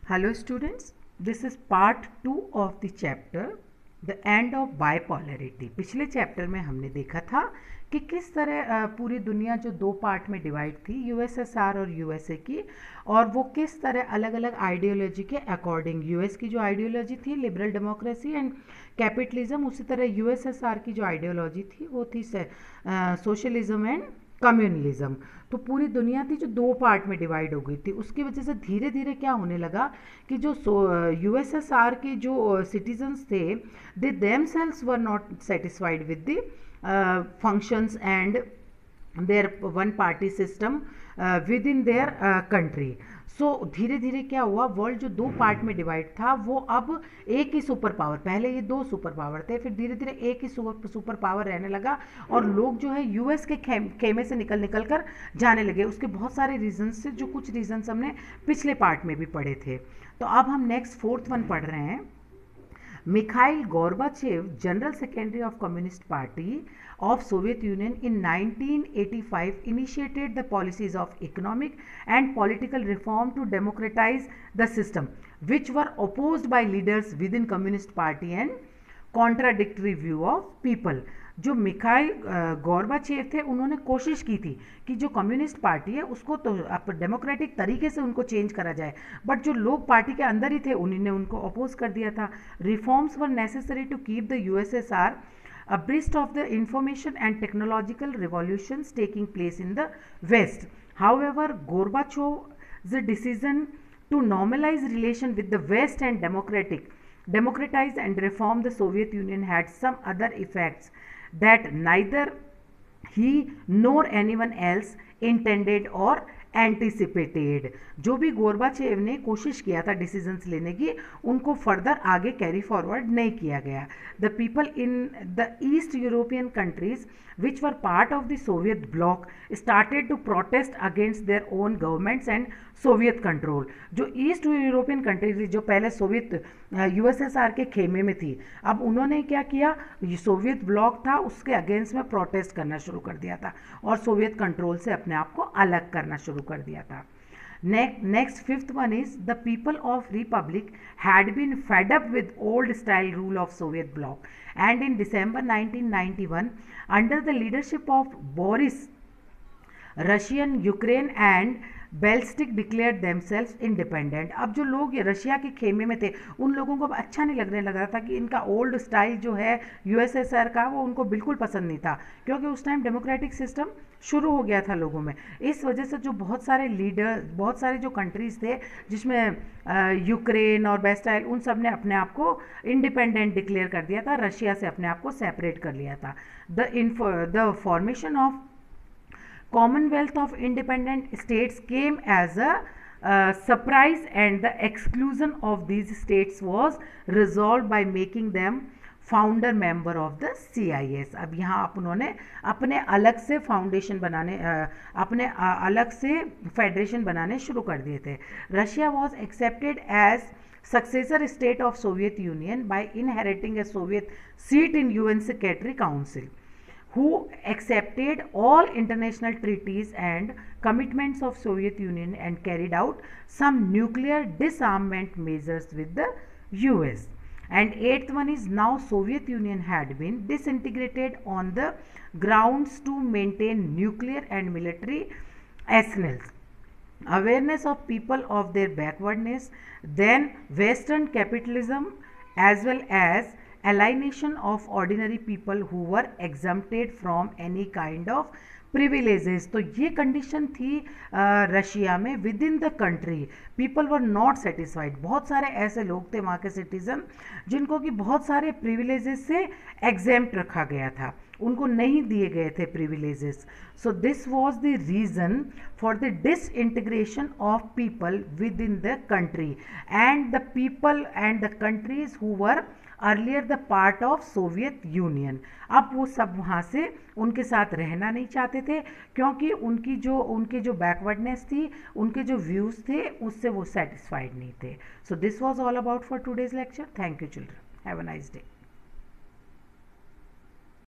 Hello students, this is part 2 of the chapter The End of Bipolarity। पिछले chapter में हमने देखा था कि किस तरह पूरी दुनिया जो दो पार्ट में डिवाइड थी, यूएसएसआर और यूएसए की, और वो किस तरह अलग अलग आइडियोलॉजी के अकॉर्डिंग, यूएस की जो आइडियोलॉजी थी लिबरल डेमोक्रेसी एंड कैपिटलिज्म, उसी तरह यूएसएसआर की जो आइडियोलॉजी थी वो थी सोशलिज्म एंड कम्युनलिज्म। तो पूरी दुनिया थी जो दो पार्ट में डिवाइड हो गई थी। उसकी वजह से धीरे धीरे क्या होने लगा कि जो यूएसएसआर के जो सिटीजन्स थे, they themselves were not satisfied with the functions and their one party system within their country। सो धीरे धीरे क्या हुआ, वर्ल्ड जो दो पार्ट में डिवाइड था वो अब एक ही सुपर पावर, पहले ये दो सुपर पावर थे, फिर धीरे धीरे एक ही सुपर पावर रहने लगा और लोग जो है यूएस के खेमे से निकल निकल कर जाने लगे। उसके बहुत सारे रीजंस थे, जो कुछ रीजंस हमने पिछले पार्ट में भी पढ़े थे। तो अब हम नेक्स्ट फोर्थ वन पढ़ रहे हैं। Mikhail Gorbachev, General Secretary of Communist Party of Soviet Union in 1985, initiated the policies of economic and political reform to democratize the system, which were opposed by leaders within Communist Party and contradictory view of people। जो Mikhail Gorbachev थे, उन्होंने कोशिश की थी कि जो communist party है उसको तो डेमोक्रेटिक तरीके से उनको चेंज करा जाए, बट जो लोग पार्टी के अंदर ही थे उन्होंने उनको अपोज कर दिया था। Reforms were necessary to keep the USSR abreast of the information and technological revolutions taking place in the West. However, Gorbachev's decision to normalize relation with the West and democratize and reform the Soviet Union had some other effects that neither he nor anyone else intended or anticipated. जो भी Gorbachev ने कोशिश किया था decisions लेने की, उनको further आगे कैरी फॉरवर्ड नहीं किया गया। The people in the east European countries which were part of the Soviet bloc started to protest against their own governments and Soviet control. जो ईस्ट यूरोपियन कंट्रीज जो पहले सोवियत यूएसएसआर के खेमे में थी, अब उन्होंने क्या किया, सोवियत ब्लॉक था उसके अगेंस्ट में प्रोटेस्ट करना शुरू कर दिया था और सोवियत कंट्रोल से अपने आप को अलग करना शुरू कर दिया था। Next fifth one is the people of republic had been fed up with old style rule of Soviet bloc and in December 1991 under the leadership of Boris Russian Ukraine and Baltic declare themselves independent. अब जो लोग Russia के खेमे में थे उन लोगों को अब अच्छा नहीं लगने लग रहा था कि इनका ओल्ड स्टाइल जो है यूएसएसआर का वो उनको बिल्कुल पसंद नहीं था, क्योंकि उस टाइम डेमोक्रेटिक सिस्टम शुरू हो गया था लोगों में। इस वजह से जो बहुत सारे लीडर, बहुत सारे जो कंट्रीज थे जिसमें यूक्रेन और बेस्टाइल, उन सब ने अपने आप को इंडिपेंडेंट डिक्लेयर कर दिया था, रशिया से अपने आप को सेपरेट कर लिया था। The formation of Commonwealth of Independent States came as a surprise, and the exclusion of these states was resolved by making them founder member of the CIS। अब यहाँ आप उन्होंने अपने अलग से फाउंडेशन बनाने, अपने अलग से फेडरेशन बनाने शुरू कर दिए थे। Russia was accepted as successor state of Soviet Union by inheriting a Soviet seat in UN Secretary Council, who accepted all international treaties and commitments of Soviet Union and carried out some nuclear disarmament measures with the US. And eighth one is now Soviet Union had been disintegrated on the grounds to maintain nuclear and military arsenals. Awareness of people of their backwardness, then Western capitalism, as well as alienation of ordinary people who were exempted from any kind of privileges। तो ये condition थी Russia में with in the country. People were not satisfied, बहुत सारे ऐसे लोग थे वहाँ के सिटीजन जिनको कि बहुत सारे प्रिविलेजेस से एग्जेम्प्ट रखा गया था, उनको नहीं दिए गए थे privileges. So this was the reason for the disintegration of people within the country and the people and the countries who were earlier the part of Soviet Union. अब वो सब वहाँ से उनके साथ रहना नहीं चाहते थे, क्योंकि उनके जो बैकवर्डनेस थी, उनके जो व्यूज़ थे, उससे वो सेटिस्फाइड नहीं थे। सो this was all about for today's lecture. Thank you children, have a nice day.